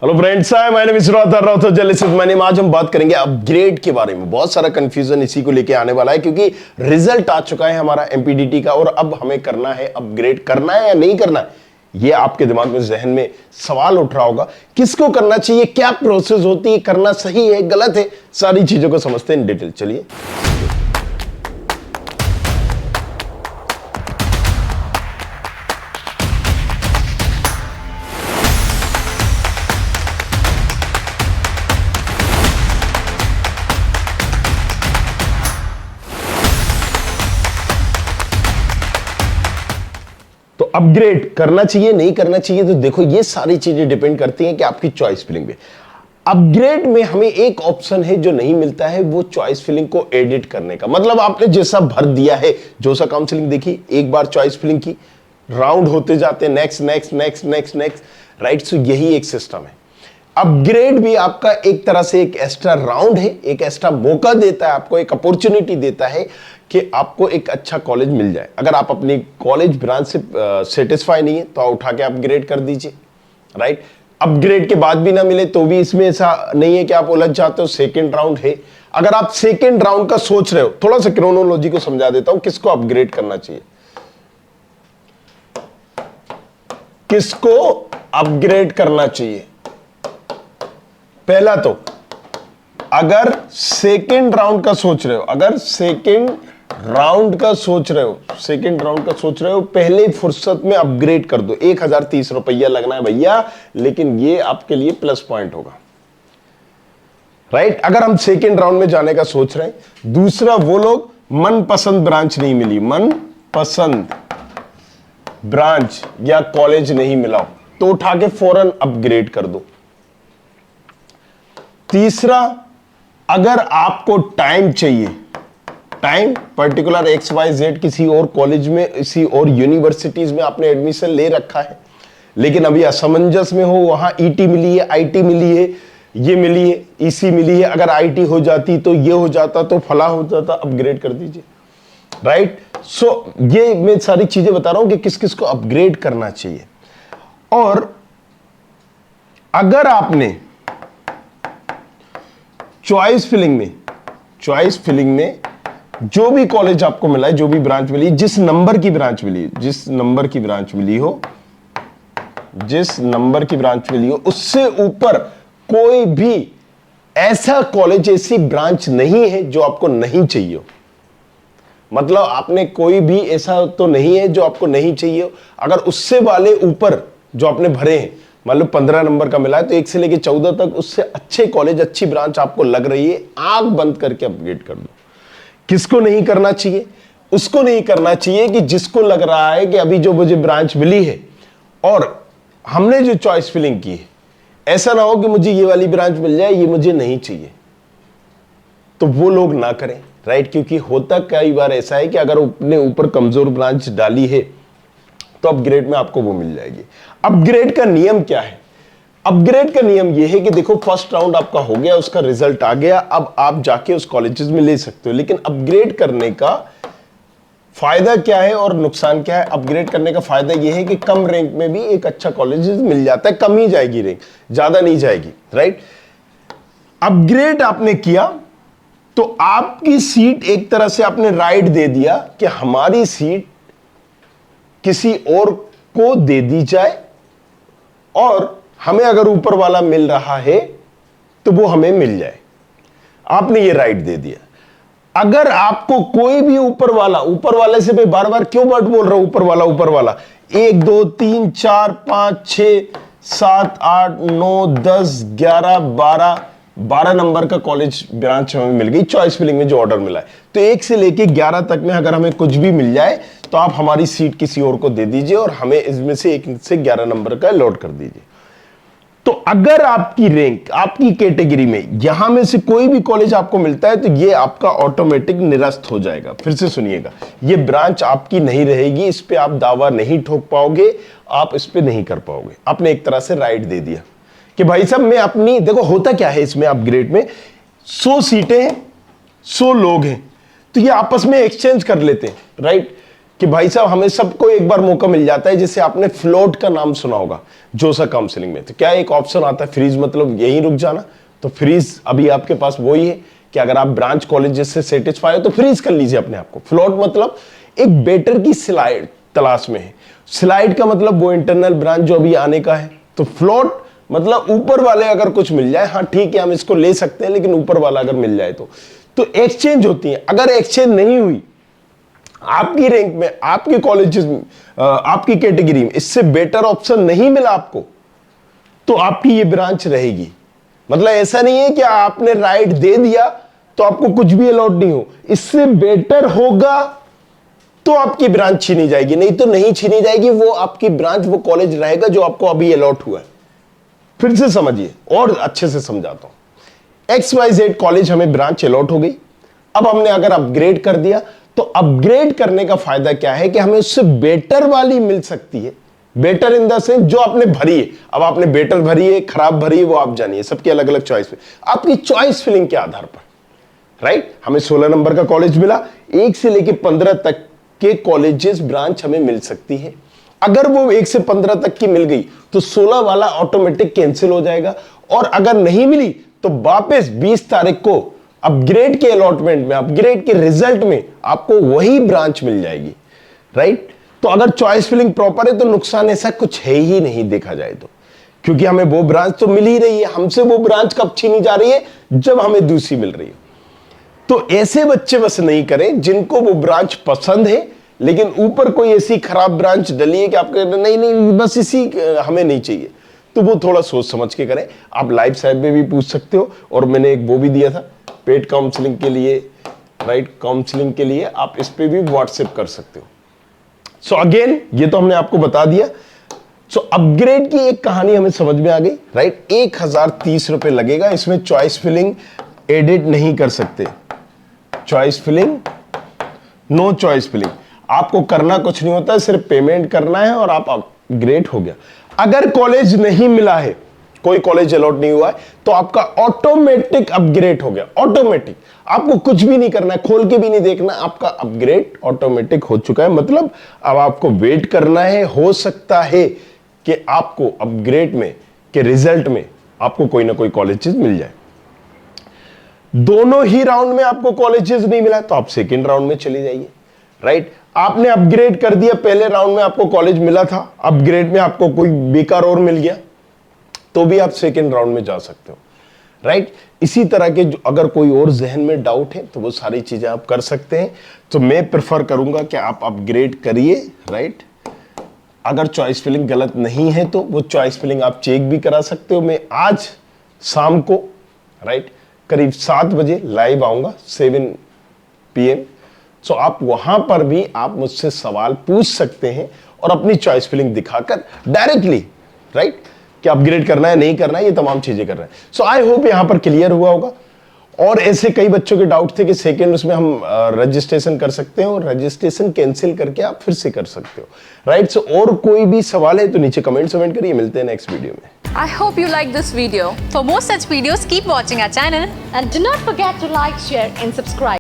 Hello friends, मैंने आज हम बात करेंगे अपग्रेड के बारे में। बहुत सारा कंफ्यूजन इसी को लेके आने वाला है क्योंकि रिजल्ट आ चुका है हमारा एमपीडीटी का और अब हमें करना है अपग्रेड, करना है या नहीं करना है। ये आपके दिमाग में, जहन में सवाल उठ रहा होगा, किसको करना चाहिए, क्या प्रोसेस होती है, करना सही है गलत है, सारी चीजों को समझते हैं इन डिटेल। चलिए तो अपग्रेड करना चाहिए नहीं करना चाहिए, तो देखो ये सारी चीजें डिपेंड करती हैं कि आपकी चॉइस फिलिंग पे। अपग्रेड में हमें एक ऑप्शन है जो नहीं मिलता है, वो चॉइस फिलिंग को एडिट करने का। मतलब आपने जैसा भर दिया है, जो सा काउंसलिंग देखी, एक बार चॉइस फिलिंग की, राउंड होते जाते next next next next next, right. So यही एक सिस्टम है। अपग्रेड भी आपका एक तरह से एक एक्स्ट्रा राउंड है, एक एक्स्ट्रा मौका देता है, आपको एक अपॉर्चुनिटी देता है कि आपको एक अच्छा कॉलेज मिल जाए। अगर आप अपनी कॉलेज ब्रांच से सेटिस्फाई नहीं है तो आप उठा के अपग्रेड कर दीजिए, राइट। अपग्रेड के बाद भी ना मिले तो भी इसमें ऐसा नहीं है कि आप उलझ जाते हो, सेकंड राउंड है। अगर आप सेकंड राउंड का सोच रहे हो, थोड़ा सा क्रोनोलॉजी को समझा देता हूं, किसको अपग्रेड करना चाहिए, किसको अपग्रेड करना चाहिए। पहला तो अगर सेकंड राउंड का सोच रहे हो, अगर सेकंड राउंड का सोच रहे हो, पहले फुर्सत में अपग्रेड कर दो। 1030 रुपया लगना है भैया, लेकिन ये आपके लिए प्लस पॉइंट होगा, राइट। अगर हम सेकंड राउंड में जाने का सोच रहे हैं। दूसरा, वो लोग मनपसंद ब्रांच नहीं मिली, मनपसंद ब्रांच या कॉलेज नहीं मिला, तो उठा के फौरन अपग्रेड कर दो। तीसरा, अगर आपको टाइम चाहिए, टाइम पर्टिकुलर XYZ किसी और कॉलेज में, किसी और यूनिवर्सिटीज में आपने एडमिशन ले रखा है, लेकिन अभी असमंजस में हो, वहां ET मिली है, IT मिली है, ये मिली है, EC मिली है। अगर IT हो जाती तो ये हो जाता, तो फला हो जाता, अपग्रेड कर दीजिए, राइट। सो ये मैं सारी चीजें बता रहा हूं कि किस किस को अपग्रेड करना चाहिए। और अगर आपने चॉइस फिलिंग में जो भी कॉलेज आपको मिला है, जो भी ब्रांच मिली, जिस नंबर की ब्रांच मिली हो, उससे ऊपर कोई भी ऐसा कॉलेज, ऐसी ब्रांच नहीं है जो आपको नहीं चाहिए हो। मतलब आपने कोई भी ऐसा तो नहीं है जो आपको नहीं चाहिए हो। अगर उससे वाले ऊपर जो आपने भरे हैं, मतलब 15 नंबर का मिला है, तो 1 से लेकर 14 तक उससे अच्छे कॉलेज, अच्छी ब्रांच आपको लग रही है, आंख बंद करके अपग्रेड कर दो। किसको नहीं करना चाहिए? उसको नहीं करना चाहिए कि जिसको लग रहा है कि अभी जो मुझे ब्रांच मिली है और हमने जो चॉइस फिलिंग की है, ऐसा ना हो कि मुझे ये वाली ब्रांच मिल जाए, ये मुझे नहीं चाहिए, तो वो लोग ना करें, राइट। क्योंकि होता कई बार ऐसा है कि अगर अपने ऊपर कमजोर ब्रांच डाली है तो अपग्रेड में आपको वो मिल जाएगी। अपग्रेड का नियम क्या है? अपग्रेड का नियम ये है कि देखो, फर्स्ट राउंड आपका हो गया, उसका रिजल्ट आ गया, अब आप जाके उस कॉलेजेस में ले सकते हो। लेकिन अपग्रेड करने का फायदा क्या है और नुकसान क्या है? अपग्रेड करने का फायदा यह है कि कम रैंक में भी एक अच्छा कॉलेज मिल जाता है, कम ही जाएगी रैंक, ज्यादा नहीं जाएगी, राइट। अपग्रेड आपने किया तो आपकी सीट एक तरह से आपने राइट दे दिया कि हमारी सीट किसी और को दे दी जाए, और हमें अगर ऊपर वाला मिल रहा है तो वो हमें मिल जाए। आपने ये राइट दे दिया। अगर आपको कोई भी ऊपर वाले से, मैं बार बार क्यों वर्ड बोल रहा हूं ऊपर वाला, 1 2 3 4 5 6 7 8 9 10 11 12 नंबर का कॉलेज ब्रांच हमें मिल गई चॉइस फिलिंग में जो ऑर्डर मिला है, तो 1 से लेके 11 तक में अगर हमें कुछ भी मिल जाए तो आप हमारी सीट किसी और को दे दीजिए और हमें इसमें से 1 से 11 नंबर का अलॉट कर दीजिए। तो अगर आपकी रैंक, आपकी कैटेगरी में यहां में से कोई भी कॉलेज आपको मिलता है, तो ये आपका ऑटोमेटिक निरस्त हो जाएगा। फिर से सुनिएगा, ये ब्रांच आपकी नहीं रहेगी, इस पे आप दावा नहीं ठोक पाओगे, आप इस पे नहीं कर पाओगे। आपने एक तरह से राइट दे दिया कि भाई साहब, मैं अपनी, देखो होता क्या है इसमें अपग्रेड में, 100 सीटें हैं, 100 लोग हैं, तो ये आपस में एक्सचेंज कर लेते हैं, राइट। कि भाई साहब हमें सबको एक बार मौका मिल जाता है, जैसे आपने फ्लोट का नाम सुना होगा जोसा काउंसलिंग में, तो क्या एक ऑप्शन आता है फ्रीज, मतलब यहीं रुक जाना। तो फ्रीज अभी आपके पास वही है कि अगर आप ब्रांच कॉलेजेस से सेटिस्फाई हो तो फ्रीज कर लीजिए अपने आप को। फ्लोट मतलब एक बेटर की स्लाइड तलाश में है। स्लाइड का मतलब वो इंटरनल ब्रांच जो अभी आने का है। तो फ्लोट मतलब ऊपर वाले अगर कुछ मिल जाए, हाँ ठीक है हम इसको ले सकते हैं, लेकिन ऊपर वाला अगर मिल जाए तो एक्सचेंज होती है। अगर एक्सचेंज नहीं हुई आपकी रैंक में, आपके कॉलेजेस में, आपकी कैटेगरी में इससे बेटर ऑप्शन नहीं मिला आपको, तो आपकी ये ब्रांच रहेगी। मतलब ऐसा नहीं है कि आपने राइट दे दिया तो आपको कुछ भी अलॉट नहीं हो, इससे बेटर होगा तो आपकी ब्रांच छीनी जाएगी, नहीं तो नहीं छीनी जाएगी। वो आपकी ब्रांच, वो कॉलेज रहेगा जो आपको अभी अलॉट हुआ है। फिर से समझिए और अच्छे से समझाता हूं। XYZ कॉलेज हमें ब्रांच अलॉट हो गई। अब हमने अगर अपग्रेड कर दिया, तो अपग्रेड करने का फायदा क्या है कि हमें उससे बेटर वाली मिल सकती है। बेटर इन द सेंस जो आपने भरी है। अब आपने बेटर भरी है, खराब भरी है, वो आप जानिए, सबकी अलग अलग चॉइस है, आपकी चॉइस फिलिंग के आधार पर, राइट। हमें 16 नंबर का कॉलेज मिला, 1 से लेकर 15 तक के कॉलेजेस ब्रांच हमें मिल सकती है। अगर वो 1 से 15 तक की मिल गई तो 16 वाला ऑटोमेटिक कैंसिल हो जाएगा, और अगर नहीं मिली तो वापस 20 तारीख को अपग्रेड के अलॉटमेंट में, अपग्रेड के रिजल्ट में आपको वही ब्रांच मिल जाएगी, राइट। तो अगर चॉइस फिलिंग प्रॉपर है तो नुकसान ऐसा कुछ है ही नहीं देखा जाए तो, क्योंकि हमें वो ब्रांच तो मिल ही रही है। हमसे वो ब्रांच कब छीनी जा रही है? जब हमें दूसरी मिल रही है। तो ऐसे बच्चे बस नहीं करें जिनको वो ब्रांच पसंद है, लेकिन ऊपर कोई ऐसी खराब ब्रांच डली है कि आपके नहीं नहीं बस इसी हमें नहीं चाहिए, तो वो थोड़ा सोच समझ के करें। आप लाइव साहब में भी पूछ सकते हो, और मैंने एक वो भी दिया था पेड काउंसलिंग के लिए, राइट, काउंसलिंग के लिए आप इस पे भी व्हाट्सएप कर सकते हो। सो अगेन ये तो हमने आपको बता दिया। सो अपग्रेड की एक कहानी हमें समझ में आ गई, राइट। 1030 रुपए लगेगा, इसमें चॉइस फिलिंग एडिट नहीं कर सकते। Choice filling, no choice filling, आपको करना कुछ नहीं होता है, सिर्फ पेमेंट करना है और आप अपग्रेड हो गया। अगर कॉलेज नहीं मिला है, कोई कॉलेज अलॉट नहीं हुआ है, तो आपका ऑटोमेटिक अपग्रेड हो गया। ऑटोमेटिक, आपको कुछ भी नहीं करना है, खोल के भी नहीं देखना, आपका अपग्रेड ऑटोमेटिक हो चुका है। मतलब अब आपको वेट करना है। हो सकता है कि आपको अपग्रेड में के रिजल्ट में आपको कोई ना कोई कॉलेजेस मिल जाए। दोनों ही राउंड में आपको कॉलेजेस नहीं मिला तो आप सेकेंड राउंड में चले जाइए, राइट। आपने अपग्रेड कर दिया, पहले राउंड में आपको कॉलेज मिला था, अपग्रेड में आपको कोई बेकार और मिल गया, तो भी आप सेकेंड राउंड में जा सकते हो, राइट। इसी तरह के अगर कोई और जहन में डाउट है तो वो सारी चीजें आप कर सकते हैं। तो मैं प्रेफर करूंगा कि आप अपग्रेड करिए, राइट। अगर चॉइस फिलिंग गलत नहीं है तो वो चॉइस फिलिंग आप चेक भी करा सकते हो। मैं आज शाम को, राइट, करीब 7 बजे लाइव आऊंगा, 7 PM। सो आप वहां पर भी आप मुझसे सवाल पूछ सकते हैं और अपनी चॉइस फिलिंग दिखाकर डायरेक्टली, राइट, कि अपग्रेड करना है नहीं करना है, ये तमाम चीजें कर रहे हैं। सो आई होप यहां पर क्लियर हुआ होगा। और ऐसे कई बच्चों के डाउट थे कि सेकेंड उसमें हम रजिस्ट्रेशन कर सकते हैं, और रजिस्ट्रेशन कैंसिल करके आप फिर से कर सकते हो, राइट। सो और कोई भी सवाल है तो नीचे कमेंट करिए। मिलते हैं नेक्स्ट वीडियो में। I hope you like this video. For more such videos, keep watching our channel And do not forget to like, share and subscribe.